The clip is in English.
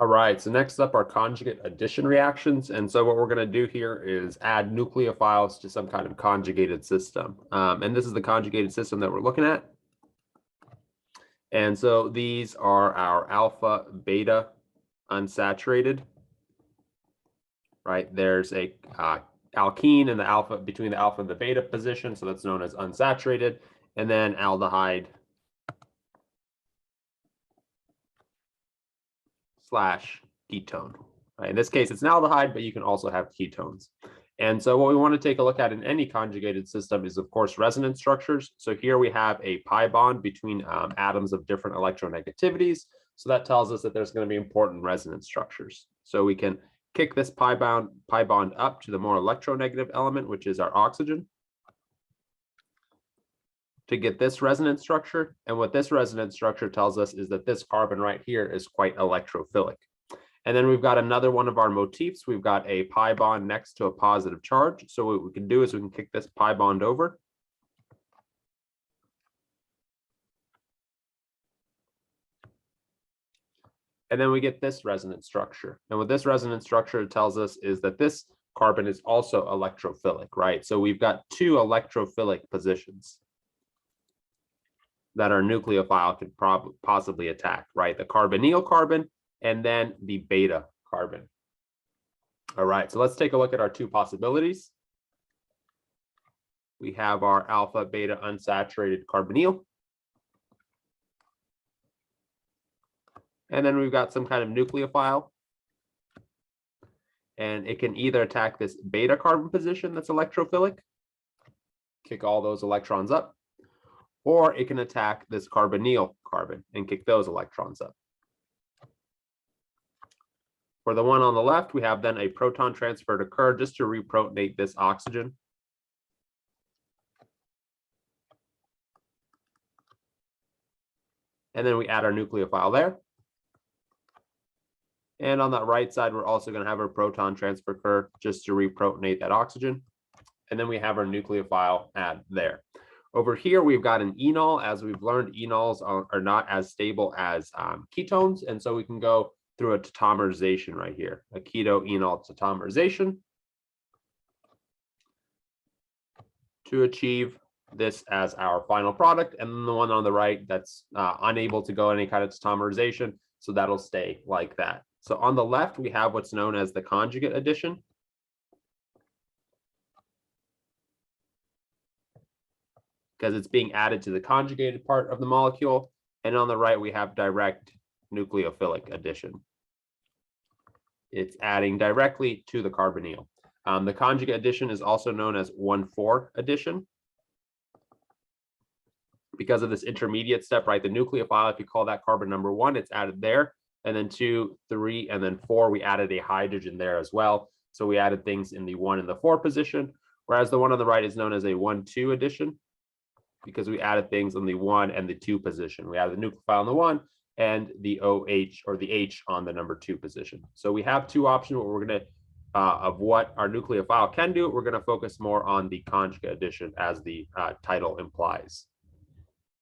All right, so next up are conjugate addition reactions. And so what we're going to do here is add nucleophiles to some kind of conjugated system. And this is the conjugated system that we're looking at. And so these are our alpha, beta, unsaturated, right? There's a alkene in the alpha, between the alpha and the beta position, so that's known as unsaturated, and then aldehyde slash ketone. Right? In this case, it's an aldehyde, but you can also have ketones. And so what we want to take a look at in any conjugated system is, of course, resonance structures. So here we have a pi bond between atoms of different electronegativities. So that tells us that there's going to be important resonance structures. So we can kick this pi bond up to the more electronegative element, which is our oxygen, to get this resonance structure. And what this resonance structure tells us is that this carbon right here is quite electrophilic. And then we've got another one of our motifs. We've got a pi bond next to a positive charge. So what we can do is we can kick this pi bond over. And then we get this resonance structure. And what this resonance structure tells us is that this carbon is also electrophilic, right? So we've got two electrophilic positions that our nucleophile could possibly attack, right? The carbonyl carbon and then the beta carbon. All right, so let's take a look at our two possibilities. We have our alpha beta unsaturated carbonyl. And then we've got some kind of nucleophile. And it can either attack this beta carbon position that's electrophilic, kick all those electrons up, or it can attack this carbonyl carbon and kick those electrons up. For the one on the left, we have then a proton transfer to occur just to reprotonate this oxygen. And then we add our nucleophile there. And on that right side, we're also going to have our proton transfer occur just to reprotonate that oxygen. And then we have our nucleophile add there. Over here, we've got an enol. As we've learned, enols are not as stable as ketones. And so we can go through a tautomerization right here, a keto-enol tautomerization, to achieve this as our final product. And then the one on the right that's unable to go any kind of tautomerization, so that'll stay like that. So on the left, we have what's known as the conjugate addition. Because it's being added to the conjugated part of the molecule. And on the right, we have direct nucleophilic addition. It's adding directly to the carbonyl. The conjugate addition is also known as 1,4 addition. Because of this intermediate step, right? The nucleophile, if you call that carbon number 1, it's added there. And then 2, 3, and then 4, we added a hydrogen there as well. So we added things in the 1 and the 4 position, whereas the one on the right is known as a 1,2 addition, because we added things in the 1 and the 2 position. We added the nucleophile on the 1 and the OH or the H on the number 2 position. So we have two options. What we're going to of what our nucleophile can do. We're going to focus more on the conjugate addition, as the title implies.